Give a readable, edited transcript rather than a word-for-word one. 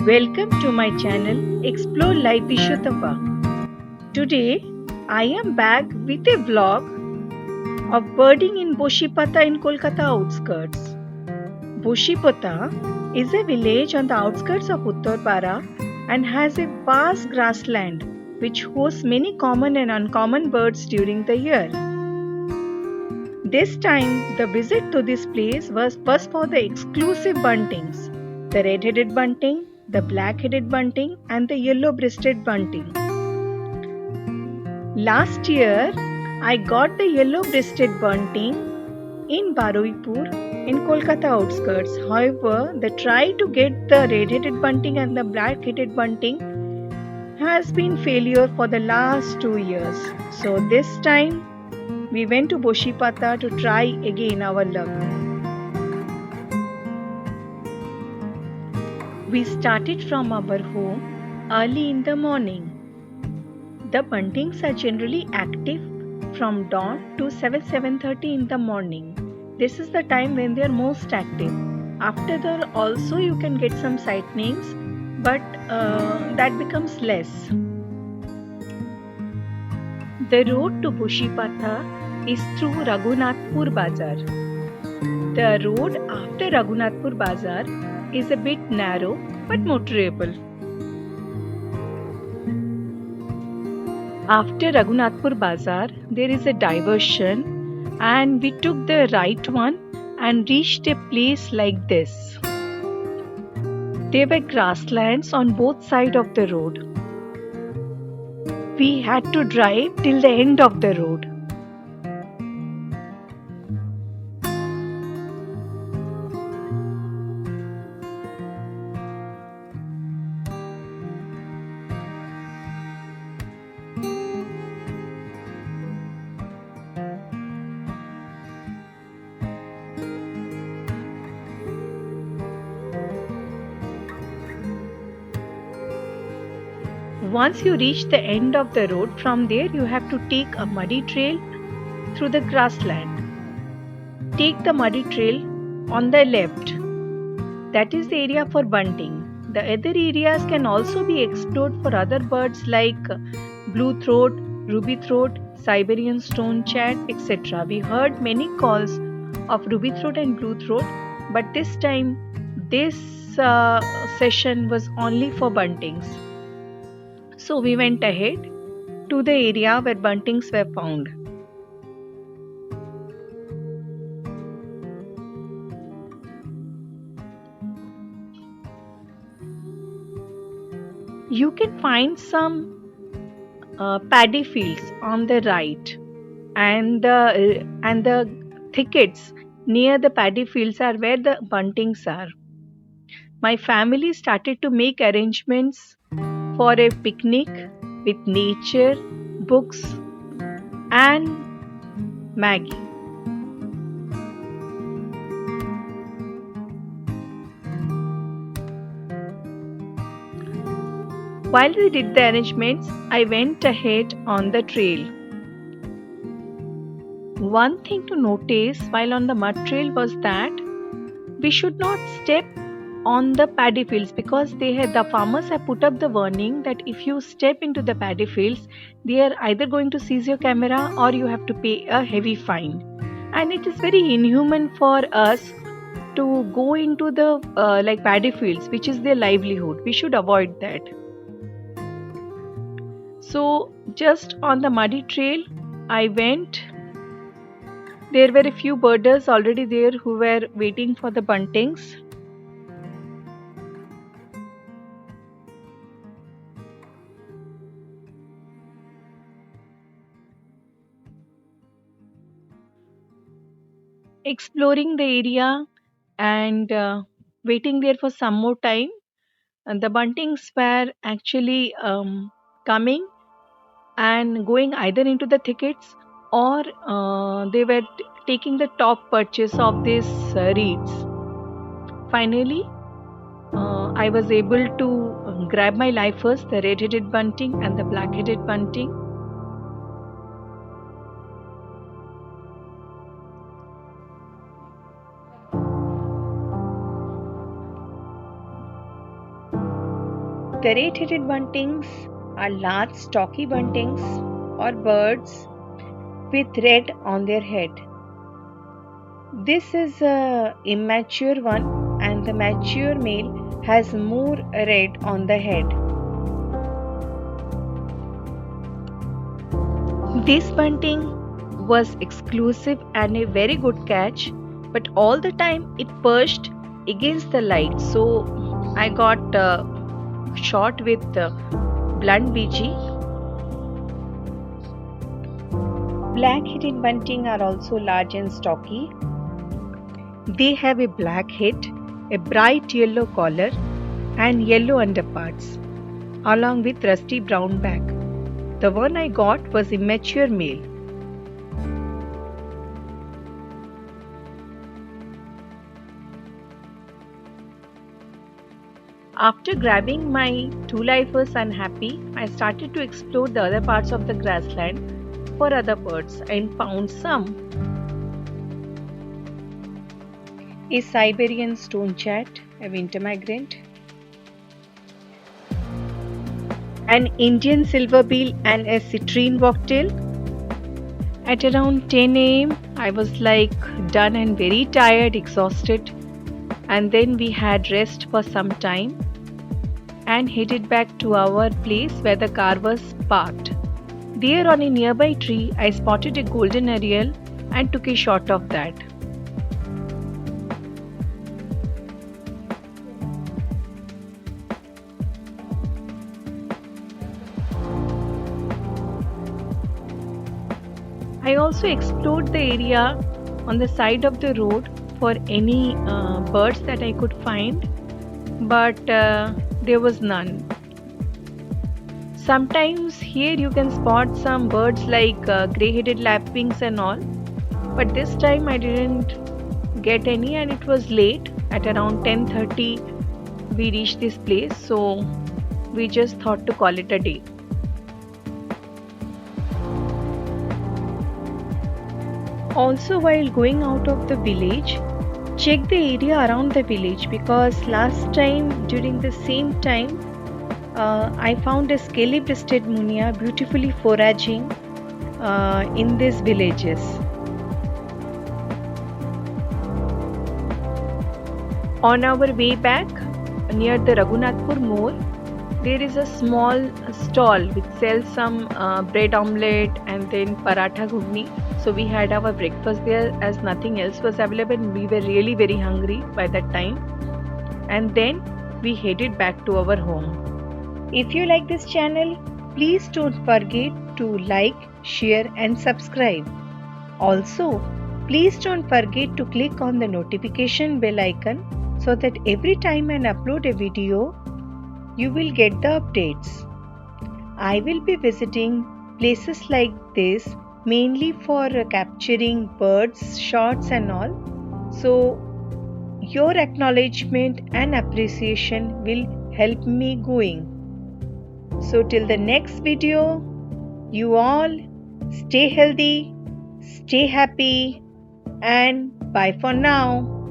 Welcome to my channel Explore Life with Uttarpara. Today I am back with a vlog of birding in Bosipota in Kolkata outskirts. Bosipota is a village on the outskirts of Uttarpara and has a vast grassland which hosts many common and uncommon birds during the year. This time the visit to this place was for the exclusive buntings, the red-headed bunting, the black-headed bunting and the yellow-breasted bunting. Last year, I got the yellow-breasted bunting in Baruipur in Kolkata outskirts. However, the try to get the red-headed bunting and the black-headed bunting has been failure for the last 2 years. So this time, we went to Bosipota to try again our luck. We started from our home early in the morning. The buntings are generally active from dawn to 7:30 in the morning. This is the time when they are most active. After that also you can get some sightings, but that becomes less. The road to Bosipota is through Raghunathpur bazar. The road after Raghunathpur bazar is a bit narrow but motorable. After Raghunathpur Bazar, there is a diversion and we took the right one and reached a place like this. There were grasslands on both sides of the road. We had to drive till the end of the road. Once you reach the end of the road, from there you have to take a muddy trail through the grassland. Take the muddy trail on the left. That is the area for bunting. The other areas can also be explored for other birds like blue throat, ruby throat, Siberian stone chat, etc. We heard many calls of ruby throat and blue throat, but this time this session was only for buntings. So we went ahead to the area where buntings were found. You can find some paddy fields on the right, and the thickets near the paddy fields are where the buntings are. My family started to make arrangements for a picnic with nature, books, and Maggie. While we did the arrangements, I went ahead on the trail. One thing to notice while on the mud trail was that we should not step on the paddy fields because the farmers have put up the warning that if you step into the paddy fields, they are either going to seize your camera or you have to pay a heavy fine. And it is very inhuman for us to go into the paddy fields, which is their livelihood. We should avoid that. So just on the muddy trail, I went. There were a few birders already there who were waiting for the buntings. Exploring the area and waiting there for some more time. And the buntings were actually coming and going either into the thickets or they were taking the top perches of these reeds. Finally, I was able to grab my lifers, the red-headed bunting and the black-headed bunting. The red-headed buntings are large stocky buntings or birds with red on their head. This is a immature one, and the mature male has more red on the head. This bunting was exclusive and a very good catch, but all the time it perched against the light, so I got shot with blunt BG. Black-headed bunting are also large and stocky. They have a black head, a bright yellow collar, and yellow underparts, along with rusty brown back. The one I got was immature male. After grabbing my two lifers unhappy, I started to explore the other parts of the grassland for other birds and found some. A Siberian stone chat, a winter migrant, an Indian silverbill and a citrine wagtail. At around 10 am, I was done and very tired, exhausted, and then we had rest for some time and headed back to our place where the car was parked. There on a nearby tree, I spotted a golden ariel and took a shot of that. I also explored the area on the side of the road for any birds that I could find, but there was none. Sometimes here you can spot some birds like grey-headed lapwings and all, but this time I didn't get any, and it was late. At around 10:30 we reached this place, so we just thought to call it a day. Also, while going out of the village, check the area around the village, because last time during the same time I found a scaly-breasted munia beautifully foraging in these villages. On our way back near the Raghunathpur Moor, there is a small stall which sells some bread omelette and then paratha ghugni. So we had our breakfast there as nothing else was available. We were really very hungry by that time, and then we headed back to our home. If you like this channel, please don't forget to like, share and subscribe. Also, please don't forget to click on the notification bell icon so that every time I upload a video, you will get the updates. I will be visiting places like this mainly for capturing birds, shots and all. So your acknowledgement and appreciation will help me going. So till the next video, you all stay healthy, stay happy, and bye for now.